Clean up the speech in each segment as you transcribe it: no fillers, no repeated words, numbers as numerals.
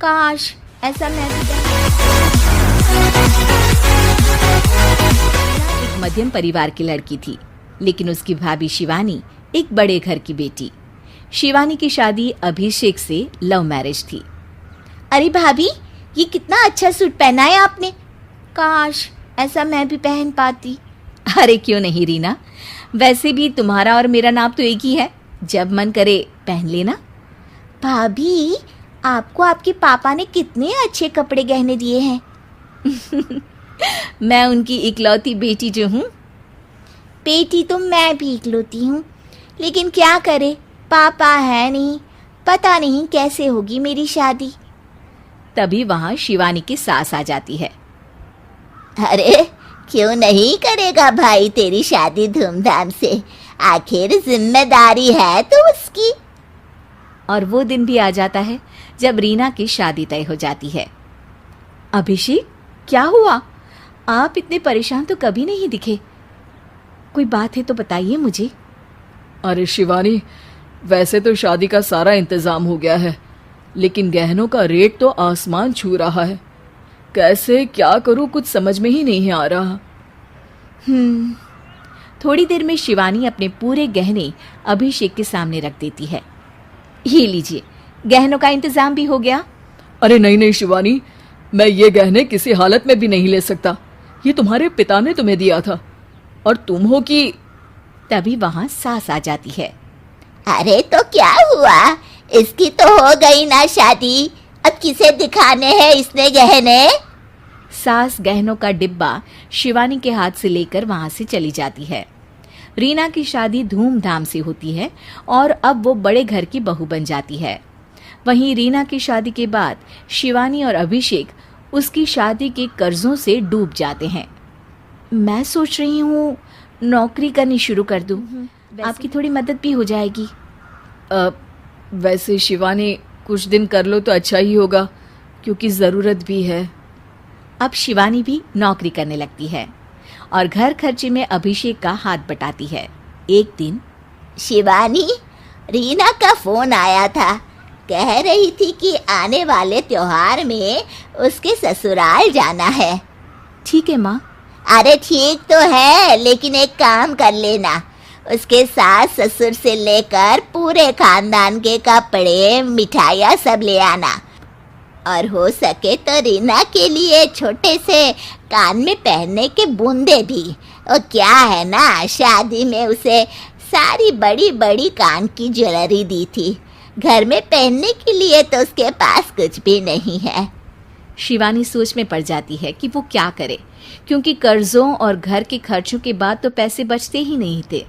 काश ऐसा मैं भी एक मध्यम परिवार की लड़की थी, लेकिन उसकी भाभी शिवानी एक बड़े घर की बेटी। शिवानी की शादी अभिषेक से लव मैरिज थी। अरे भाभी, ये कितना अच्छा सूट पहना है आपने। काश ऐसा मैं भी पहन पाती। अरे क्यों नहीं रीना, वैसे भी तुम्हारा और मेरा नाप तो एक ही है, जब मन करे पहन लेना। भाभी, आपको आपके पापा ने कितने अच्छे कपड़े गहने दिए हैं। मैं उनकी इकलौती बेटी जो हूँ। बेटी तो मैं भी इकलौती हूँ, लेकिन क्या करे, पापा है नहीं, पता नहीं कैसे होगी मेरी शादी। तभी वहाँ शिवानी की सास आ जाती है। अरे क्यों नहीं करेगा भाई तेरी शादी धूमधाम से, आखिर जिम्मेदारी है तो उसकी। और वो दिन भी आ जाता है जब रीना की शादी तय हो जाती है। अभिषेक, क्या हुआ? आप इतने परेशान तो कभी नहीं दिखे, कोई बात है तो बताइए मुझे। अरे शिवानी, वैसे तो शादी का सारा इंतजाम हो गया है, लेकिन गहनों का रेट तो आसमान छू रहा है। कैसे क्या करूं, कुछ समझ में ही नहीं आ रहा। थोड़ी देर में शिवानी अपने पूरे गहने अभिषेक के सामने रख देती है। ये लीजिए, गहनों का इंतजाम भी हो गया। अरे नहीं नहीं शिवानी, मैं ये गहने किसी हालत में भी नहीं ले सकता। ये तुम्हारे पिता ने तुम्हें दिया था, और तुम हो कि। तभी वहां सास आ जाती है। अरे तो क्या हुआ, इसकी तो हो गई ना शादी, अब किसे दिखाने हैं इसने गहने। सास गहनों का डिब्बा शिवानी के हाथ से लेकर वहां से चली जाती है। रीना की शादी धूमधाम से होती है और अब वो बड़े घर की बहू बन जाती है। वहीं रीना की शादी के बाद शिवानी और अभिषेक उसकी शादी के कर्जों से डूब जाते हैं। मैं सोच रही हूँ नौकरी करनी शुरू कर दूँ, आपकी थोड़ी मदद भी हो जाएगी। वैसे शिवानी, कुछ दिन कर लो तो अच्छा ही होगा, क्योंकि ज़रूरत भी है। अब शिवानी भी नौकरी करने लगती है और घर खर्चे में अभिषेक का हाथ बटाती है। एक दिन शिवानी, रीना का फोन आया था, कह रही थी कि आने वाले त्योहार में उसके ससुराल जाना है। ठीक है माँ। अरे ठीक तो है, लेकिन एक काम कर लेना, उसके सास ससुर से लेकर पूरे खानदान के कपड़े मिठाइयाँ सब ले आना, और हो सके तो रीना के लिए छोटे से कान में पहनने के बूंदे भी। और क्या है ना, शादी में उसे सारी बड़ी बड़ी कान की ज्वेलरी दी थी, घर में पहनने के लिए तो उसके पास कुछ भी नहीं है। शिवानी सोच में पड़ जाती है कि वो क्या करे, क्योंकि कर्जों और घर के खर्चों के बाद तो पैसे बचते ही नहीं थे।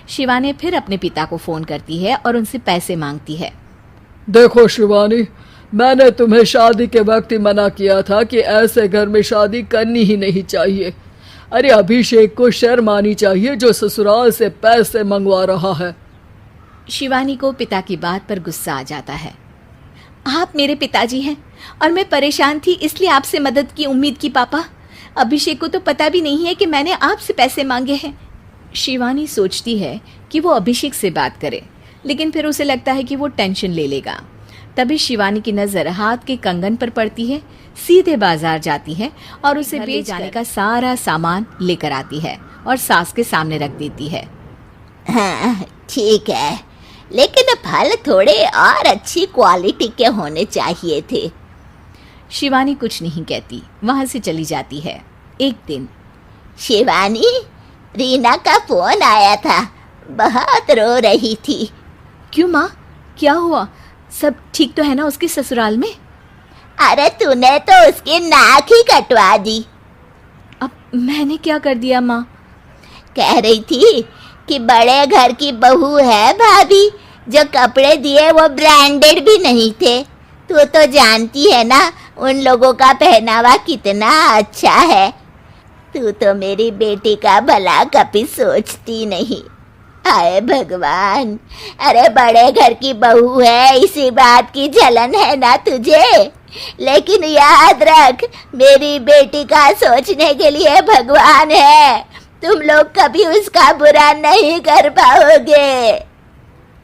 शिवानी फिर अपने पिता को फोन करती है और उनसे पैसे मांगती है। देखो शिवानी, मैंने तुम्हें शादी के वक्त ही मना किया था कि ऐसे घर में शादी करनी ही नहीं चाहिए। अरे अभिषेक को शर्म आनी चाहिए जो ससुराल से पैसे मंगवा रहा है। शिवानी को पिता की बात पर गुस्सा आ जाता है। आप मेरे पिताजी हैं और मैं परेशान थी, इसलिए आपसे मदद की उम्मीद की पापा। अभिषेक को तो पता भी नहीं है कि मैंने आपसे पैसे मांगे हैं। शिवानी सोचती है कि वो अभिषेक से बात करे, लेकिन फिर उसे लगता है कि वो टेंशन ले लेगा। तभी शिवानी की नज़र हाथ के कंगन पर पड़ती है, सीधे बाजार जाती है और उसे बेच जाने का सारा सामान लेकर आती है और सास के सामने रख देती है। हाँ ठीक है, लेकिन फल थोड़े और अच्छी क्वालिटी के होने चाहिए थे। शिवानी कुछ नहीं कहती, वहां से चली जाती है। एक दिन शिवानी, रीना का फोन आया था, बहुत रो रही थी। क्यों माँ, क्या हुआ? सब ठीक तो है ना उसके ससुराल में? अरे तूने तो उसकी नाक ही कटवा दी। अब मैंने क्या कर दिया माँ? कह रही थी कि बड़े घर की बहू है भाभी, जो कपड़े दिए वो ब्रांडेड भी नहीं थे। तू तो जानती है ना उन लोगों का पहनावा कितना अच्छा है। तू तो मेरी बेटी का भला कभी सोचती नहीं। हाय भगवान, अरे बड़े घर की बहू है, इसी बात की जलन है ना तुझे? लेकिन याद रख, मेरी बेटी का सोचने के लिए भगवान है, तुम लोग कभी उसका बुरा नहीं कर पाओगे।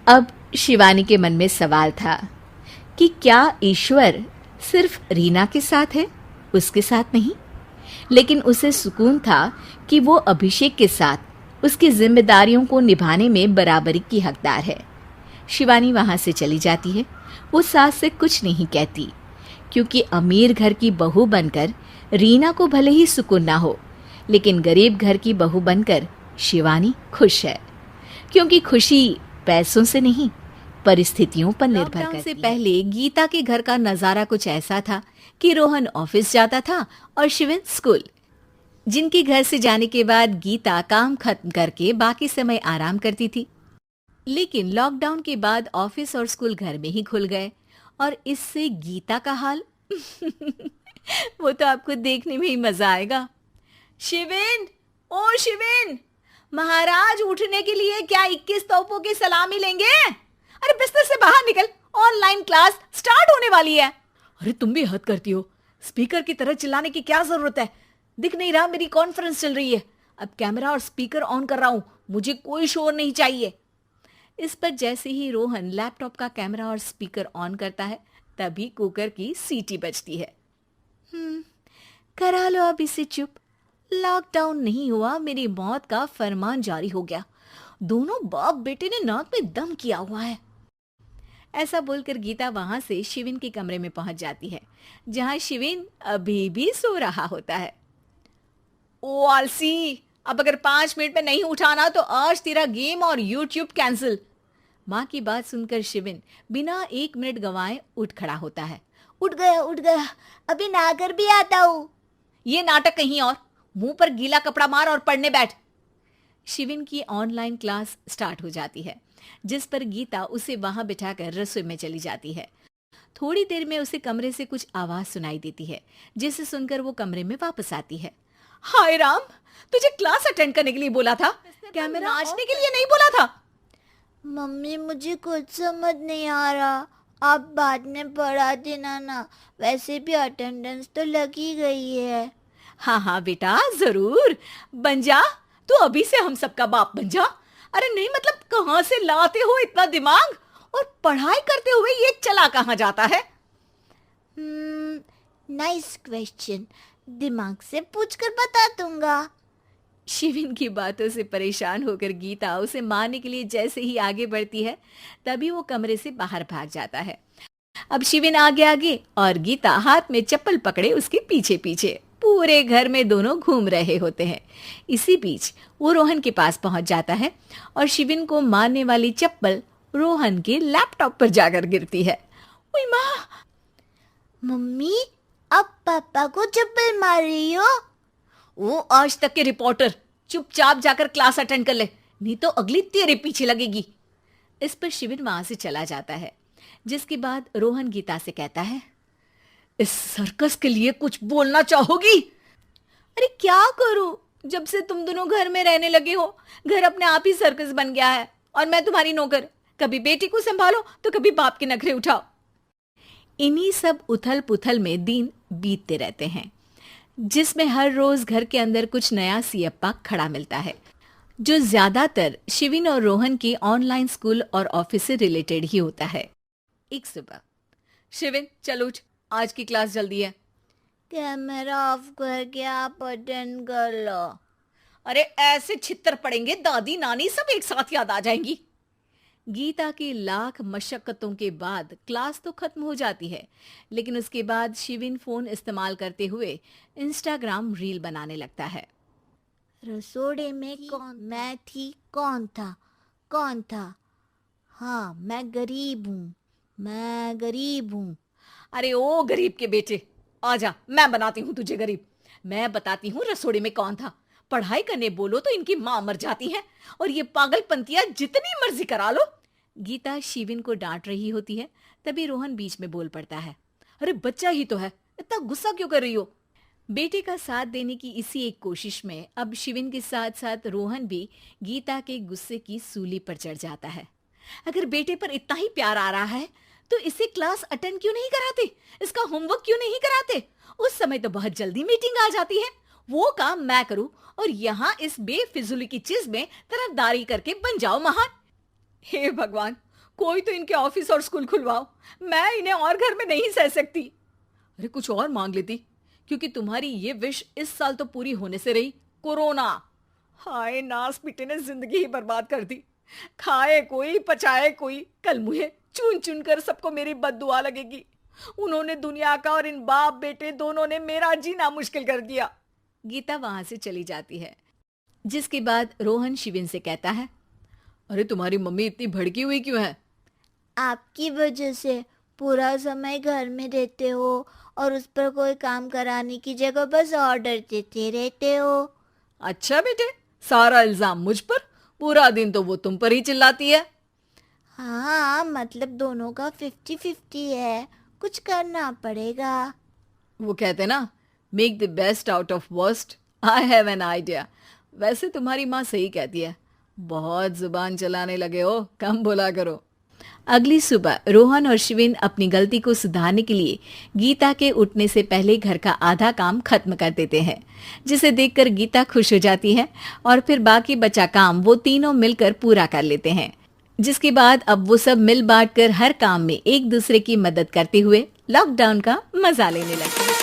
अब शिवानी के मन में सवाल था कि क्या ईश्वर सिर्फ रीना के साथ है, उसके साथ नहीं। लेकिन उसे सुकून था कि वो अभिषेक के साथ उसकी जिम्मेदारियों को निभाने में बराबरी की हकदार है। शिवानी वहां से चली जाती है। वो सास से कुछ नहीं कहती, क्योंकि अमीर घर की बहू बनकर रीना को भले ही सुकून ना हो, लेकिन गरीब घर की बहू बनकर शिवानी खुश है, क्योंकि खुशी पैसों से नहीं, परिस्थितियों पर निर्भर करती है। से पहले गीता के घर का नजारा कुछ ऐसा था कि रोहन ऑफिस जाता था और शिविन स्कूल। जिनके घर से जाने के बाद गीता काम खत्म करके बाकी समय आराम करती थी। लेकिन लॉकडाउन के बाद ऑफिस और स्कूल घर में ही खुल गए और इससे गीता का हाल वो तो आपको देखने में ही मजा आएगा। शिविन, ओ शिविन, महाराज उठने के लिए क्या 21 तोपों की सलामी लेंगे? अरे बिस्तर से बाहर निकल, ऑनलाइन क्लास स्टार्ट होने वाली है। अरे तुम भी हद करती हो, स्पीकर की तरह चिल्लाने की क्या जरूरत है? दिख नहीं रहा मेरी कॉन्फ्रेंस चल रही है। अब कैमरा और स्पीकर ऑन कर रहा हूं, मुझे कोई शोर नहीं चाहिए। इस पर जैसे ही रोहन लैपटॉप का कैमरा और स्पीकर ऑन करता है, तभी कुकर की सीटी बजती है। करा लो अब इसे चुप। लॉकडाउन नहीं हुआ, मेरी मौत का फरमान जारी हो गया। दोनों बाप बेटे ने नाक में दम किया हुआ है। ऐसा बोलकर गीता वहां से शिविन के कमरे में पहुंच जाती है, जहां शिविन अभी भी सो रहा होता है। ओ आलसी, अब अगर 5 मिनट में नहीं उठाना तो आज तेरा गेम और यूट्यूब कैंसिल। माँ की बात सुनकर शिविन बिना 1 मिनट गंवाए उठ खड़ा होता है। उठ गया, अभी नहाकर भी आता हूँ। ये नाटक कहीं और, मुंह पर गीला कपड़ा मार और पढ़ने बैठ। शिविन की ऑनलाइन क्लास स्टार्ट हो जाती है, जिस पर गीता उसे वहां बिठाकर रसोई में चली जाती है। थोड़ी देर में उसे कमरे से कुछ आवाज सुनाई देती है, जिसे सुनकर वो कमरे में वापस आती है। हाय राम, तुझे क्लास अटेंड करने के लिए बोला था, कैमरा नाचने के लिए नहीं बोला था। मम्मी मुझे कुछ समझ नहीं आ रहा, आप बाद में पढ़ा देना ना, वैसे भी अटेंडेंस तो लगी गई है। हाँ बेटा, जरूर बन जा, तू अभी से हम सबका बाप बन जा। अरे नहीं मतलब कहाँ से लाते हो इतना दिमाग, और पढ़ाई करते हुए ये चला कहाँ जाता है? नाइस क्वेश्चन, दिमाग से पूछकर बता दूंगा। शिविन की बातों से परेशान होकर गीता उसे मारने के लिए जैसे ही आगे बढ़ती है, तभी वो कमरे से बाहर भाग जाता है। अब शिविन आगे आगे और गीता हाथ में चप्पल पकड़े उसके पीछे पीछे पूरे घर में दोनों घूम रहे होते हैं। इसी बीच वो रोहन के पास पहुंच जाता है और शिविन को मारने वाली चप्पल रोहन के लैपटॉप पर जाकर गिरती है। ओए माँ! मम्मी, अब पापा को चप्पल मार रही हो? वो आज तक के रिपोर्टर, चुपचाप जाकर क्लास अटेंड कर ले, नहीं तो अगली तेरे पीछे लगेगी। इस पर शिविन वहां से चला जाता है, जिसके बाद रोहन गीता से कहता है, इस सर्कस के लिए कुछ बोलना चाहोगी? अरे क्या करूं, जब से तुम दोनों घर में रहने लगे हो, घर अपने आप ही सर्कस बन गया है और मैं तुम्हारी नौकर। कभी बेटी को संभालो तो कभी बाप के नखरे उठाओ। इन्हीं सब उथल पुथल में दिन बीतते रहते हैं, जिसमें हर रोज घर के अंदर कुछ नया सियप्पा खड़ा मिलता है, जो ज्यादातर शिविन और रोहन के ऑनलाइन स्कूल और ऑफिस से रिलेटेड ही होता है। एक सुबह, शिविन चल उठ, आज की क्लास जल्दी है। कैमरा ऑफ करके आप अटेंड कर लो। अरे ऐसे छित्तर पड़ेंगे, दादी नानी सब एक साथ याद आ जाएंगी। गीता की लाख मशक्कतों के बाद क्लास तो खत्म हो जाती है, लेकिन उसके बाद शिविन फोन इस्तेमाल करते हुए इंस्टाग्राम रील बनाने लगता है। रसोड़े में कौन मैं थी? कौन था? हाँ, मैं गरीब हूँ। अरे ओ गरीब के बेटे, आजा, मैं बनाती हूँ तुझे गरीब। मैं बताती हूँ रसोड़े में कौन था। पढ़ाई करने बोलो तो इनकी माँ मर जाती है, और ये पागलपंतियां जितनी मर्जी करा लो। गीता शिविन को डांट रही होती है, तभी रोहन बीच में बोल पड़ता है। अरे बच्चा ही तो है, इतना गुस्सा क्यों कर रही हो? बेटे का साथ देने की इसी एक कोशिश में अब शिविन के साथ साथ रोहन भी गीता के गुस्से की सूली पर चढ़ जाता है। अगर बेटे पर इतना ही प्यार आ रहा है तो इसे क्लास अटेंड क्यों नहीं कराते? इसका होमवर्क क्यों नहीं कराते? उस समय तो बहुत जल्दी मीटिंग आ जाती है। वो काम मैं करूं और यहाँ इस बेफिजुली की चीज में तरफदारी करके बन जाओ महान। हे भगवान, कोई तो इनके ऑफिस और स्कूल खुलवाओ, मैं इन्हें और घर में नहीं सह सकती। अरे कुछ और मांग लेती, क्योंकि तुम्हारी ये विश इस साल तो पूरी होने से रही, कोरोना। हाय, नास पीटे ने जिंदगी ही बर्बाद कर दी। खाए कोई पचाए कोई, कल मुझे चुन चुन कर सबको मेरी बद्दुआ लगेगी। उन्होंने दुनिया का और इन बाप बेटे दोनों ने मेरा जीना मुश्किल कर दिया। गीता वहां से चली जाती है, जिसके बाद रोहन शिविन से कहता है, अरे तुम्हारी मम्मी इतनी भड़की हुई क्यों है? आपकी वजह से पूरा समय घर में रहते हो और उस पर कोई काम कराने की जगह बस ऑर्डर देते रहते हो। अच्छा बेटे, सारा इल्जाम मुझ पर, पूरा दिन तो वो तुम पर ही चिल्लाती है। हाँ, मतलब दोनों का 50-50 है, कुछ करना पड़ेगा। वो कहते ना, make the best out of worst. I have an idea. वैसे तुम्हारी माँ सही कहती है, बहुत जुबान चलाने लगे हो, कम बोला करो। अगली सुबह रोहन और शिविन अपनी गलती को सुधारने के लिए गीता के उठने से पहले घर का आधा काम खत्म कर देते हैं, जिसे देखकर गीता खुश हो जाती है और फिर बाकी बचा काम वो तीनों मिलकर पूरा कर लेते हैं। जिसके बाद अब वो सब मिल बांट कर हर काम में एक दूसरे की मदद करते हुए लॉकडाउन का मजा लेने लगे।